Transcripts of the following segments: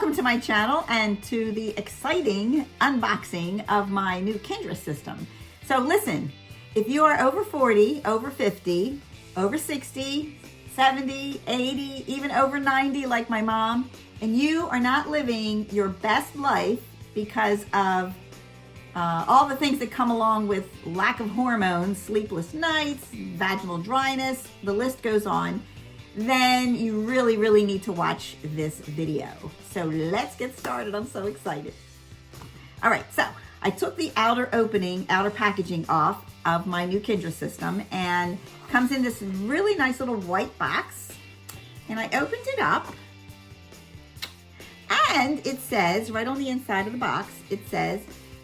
Welcome to my channel and to the exciting unboxing of my new Kindra system. So listen, if you are over 40, over 50, over 60, 70, 80, even over 90 like my mom, and you are not living your best life because of all the things that come along with lack of hormones, sleepless nights, vaginal dryness, the list goes on, then you really need to watch this video. So let's get started. I'm so excited. All right, so I took the outer packaging off of my new Kindra system, and comes in this really nice little white box. And I opened it up, and it says, right on the inside of the box, it says,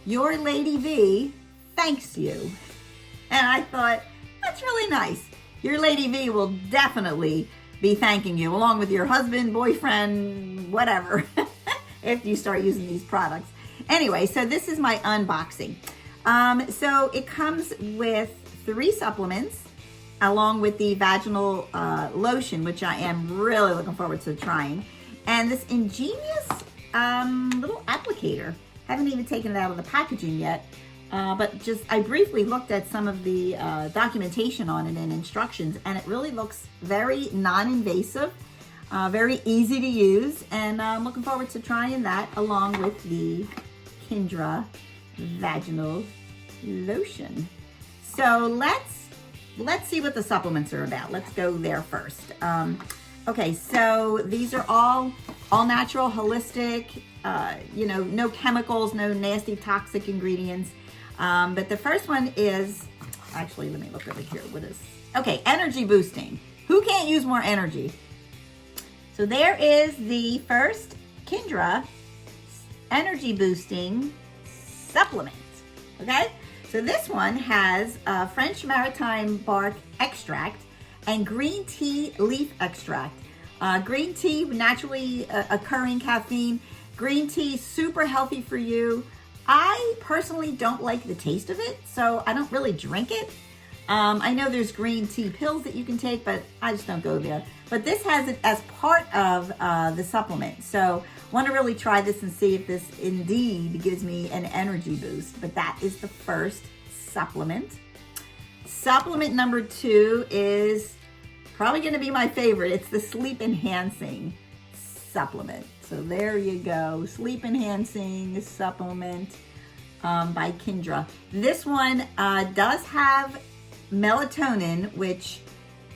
"Your Lady V thanks you." And I thought, that's really nice. Your Lady V will definitely be thanking you, along with your husband, boyfriend, whatever, if you start using these products. Anyway, so this is my unboxing. So it comes with 3 supplements, along with the Vaginal Lotion, which I am really looking forward to trying. And this ingenious little applicator. Haven't even taken it out of the packaging yet, but I briefly looked at some of the documentation on it and instructions, and it really looks very non-invasive, very easy to use, and I'm looking forward to trying that along with the Kindra Vaginal Lotion. So let's see what the supplements are about. Let's go there first. Okay, so these are all natural, holistic, no chemicals, no nasty, toxic ingredients. But the first one is, actually, let me look over here. What is, okay, energy boosting. Who can't use more energy? So there is the first Kindra energy boosting supplement, okay? So this one has French maritime bark extract and green tea leaf extract. Green tea, naturally occurring caffeine. Green tea, super healthy for you. I personally don't like the taste of it, so I don't really drink it. I know there's green tea pills that you can take, but I just don't go there. But this has it as part of the supplement. So want to really try this and see if this indeed gives me an energy boost. But that is the first supplement. Supplement number 2 is probably going to be my favorite. It's the sleep enhancing supplement. So there you go, sleep enhancing supplement by Kindra. This one does have melatonin, which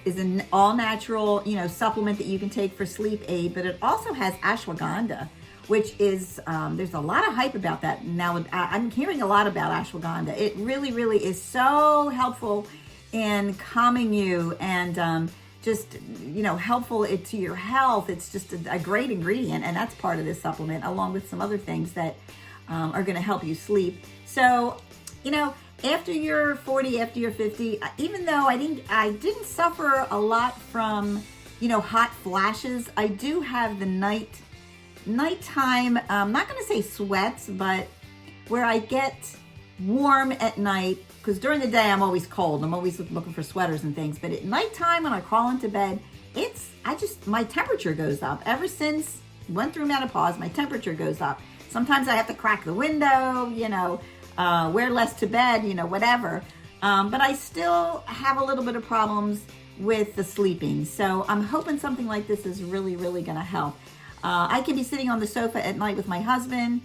is an all natural, supplement that you can take for sleep aid, but it also has ashwagandha, which is, there's a lot of hype about that. Now I'm hearing a lot about ashwagandha. It really is so helpful in calming you and just, helpful to your health. It's just a great ingredient, and that's part of this supplement, along with some other things that are going to help you sleep. So, after you're 40, after you're 50, even though I didn't suffer a lot from, hot flashes, I do have the nighttime, I'm not going to say sweats, but where I get warm at night, because during the day I'm always cold. I'm always looking for sweaters and things. But at nighttime when I crawl into bed, my temperature goes up. Ever since went through menopause, my temperature goes up. Sometimes I have to crack the window, wear less to bed, whatever. But I still have a little bit of problems with the sleeping. So I'm hoping something like this is really going to help. I can be sitting on the sofa at night with my husband,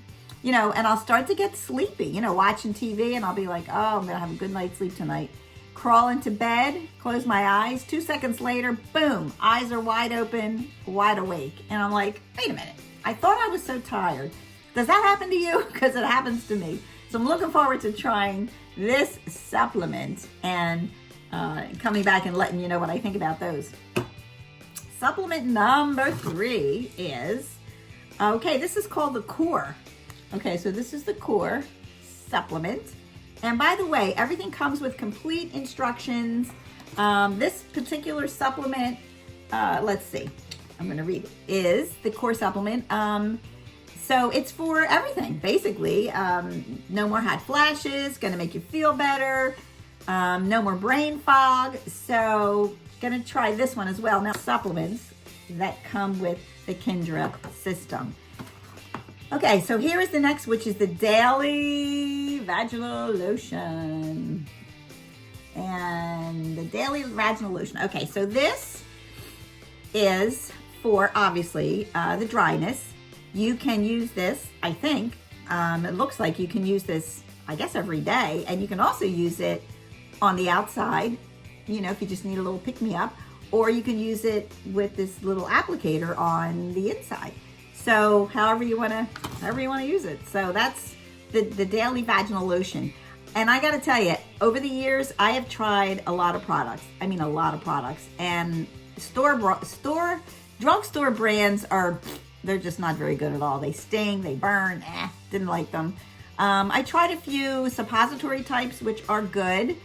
and I'll start to get sleepy, watching TV, and I'll be like, oh, I'm going to have a good night's sleep tonight. Crawl into bed, close my eyes. 2 seconds later, boom, eyes are wide open, wide awake. And I'm like, wait a minute. I thought I was so tired. Does that happen to you? Because it happens to me. So I'm looking forward to trying this supplement and coming back and letting you know what I think about those. Supplement number 3 is, okay, this is called the Core. Okay, so this is the Core supplement. And by the way, everything comes with complete instructions. This particular supplement, let's see, I'm gonna read it, is the Core supplement. So it's for everything, basically. No more hot flashes, gonna make you feel better. No more brain fog. So gonna try this one as well. Now, supplements that come with the Kindra system. Okay, so here is the next, which is the Daily Vaginal Lotion. And the Daily Vaginal Lotion. Okay, so this is for, obviously, the dryness. You can use this, I think. It looks like you can use this, I guess, every day. And you can also use it on the outside, you know, if you just need a little pick-me-up. Or you can use it with this little applicator on the inside. So however you want to use it. So that's the Daily Vaginal Lotion. And I got to tell you, over the years, I have tried a lot of products. I mean, a lot of products. And drugstore brands they're just not very good at all. They sting, they burn, didn't like them. I tried a few suppository types, which are good.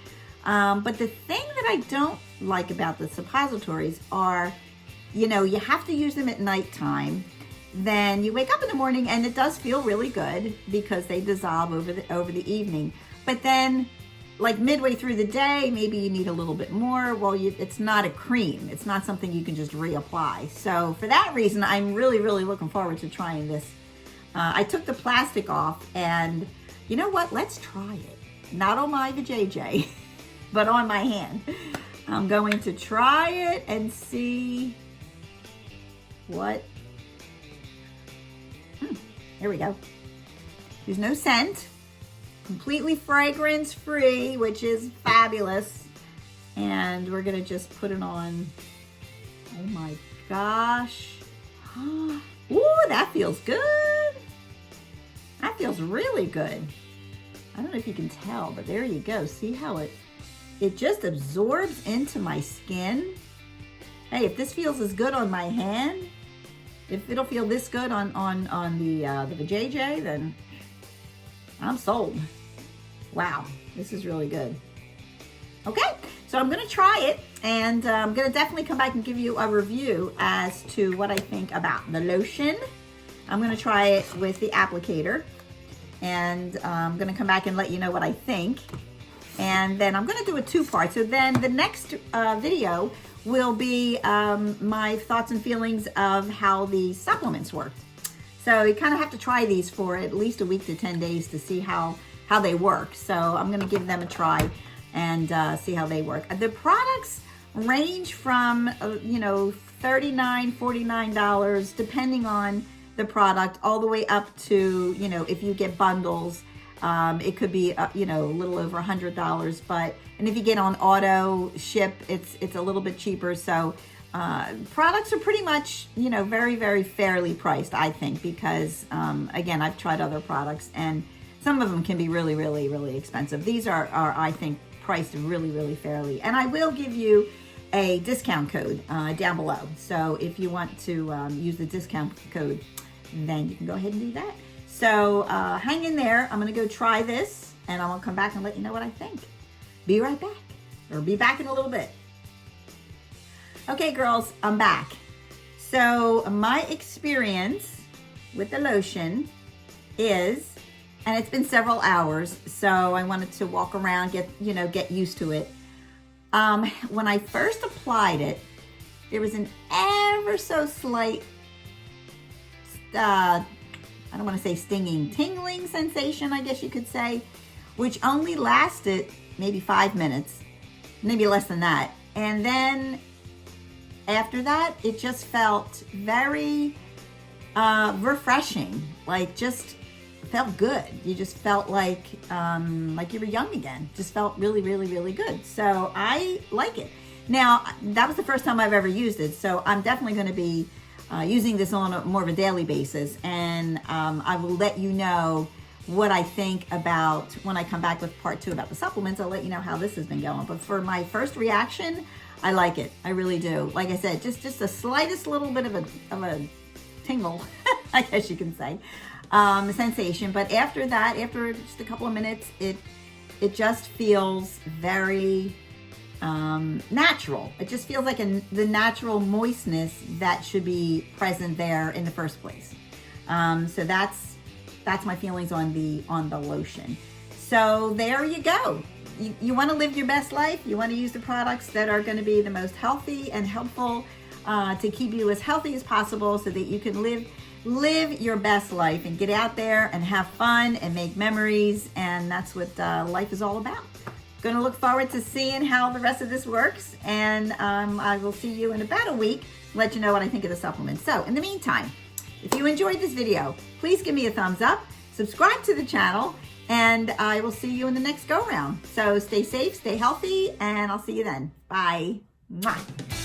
But the thing that I don't like about the suppositories are, you know, you have to use them at nighttime. Then you wake up in the morning and it does feel really good because they dissolve over the evening. But then, like midway through the day, maybe you need a little bit more. Well, it's not a cream. It's not something you can just reapply. So for that reason, I'm really, really looking forward to trying this. I took the plastic off and you know what? Let's try it. Not on my VJAY, but on my hand. I'm going to try it and see what... Here we go. There's no scent. Completely fragrance free, which is fabulous. And we're gonna just put it on. Oh my gosh. Ooh, that feels good. That feels really good. I don't know if you can tell, but there you go. See how it just absorbs into my skin. Hey, if this feels as good on my hand, if it'll feel this good on the VJAY, then I'm sold. Wow, this is really good. Okay, so I'm gonna try it, and I'm gonna definitely come back and give you a review as to what I think about the lotion. I'm gonna try it with the applicator, and I'm gonna come back and let you know what I think. And then I'm gonna do a two-part. So then the next video will be my thoughts and feelings of how the supplements work. So you kind of have to try these for at least a week to 10 days to see how they work. So I'm gonna give them a try and see how they work. The products range from, you know, $39, $49, depending on the product, all the way up to, you know, if you get bundles, it could be, you know, a little over $100, and if you get on auto ship, it's a little bit cheaper. So products are pretty much, you know, very, very fairly priced, I think, because again, I've tried other products and some of them can be really, really, really expensive. These are I think, priced really, really fairly. And I will give you a discount code down below. So if you want to use the discount code, then you can go ahead and do that. So hang in there. I'm gonna go try this and I'm gonna come back and let you know what I think. Be right back, or be back in a little bit. Okay, girls, I'm back. So my experience with the lotion is, and it's been several hours, so I wanted to walk around, get used to it. When I first applied it, there was an ever so slight, I don't want to say stinging, tingling sensation, I guess you could say, which only lasted maybe 5 minutes, maybe less than that. And then after that, it just felt very refreshing, like just felt good. You just felt like you were young again. Just felt really, really, really good. So I like it. Now, that was the first time I've ever used it, so I'm definitely going to be using this on more of a daily basis, and I will let you know what I think about when I come back with part 2 about the supplements. I'll let you know how this has been going. But for my first reaction, I like it. I really do. Like I said, just the slightest little bit of a tingle, I guess you can say, sensation. But after that, after just a couple of minutes, it just feels very natural. It just feels like the natural moistness that should be present there in the first place. So that's my feelings on the lotion. So there you go. You want to live your best life. You want to use the products that are going to be the most healthy and helpful to keep you as healthy as possible, so that you can live live your best life and get out there and have fun and make memories. And that's what life is all about. Going to look forward to seeing how the rest of this works. And I will see you in about a week, let you know what I think of the supplement. So in the meantime, if you enjoyed this video, please give me a thumbs up, subscribe to the channel, and I will see you in the next go round. So stay safe, stay healthy, and I'll see you then. Bye. Mwah.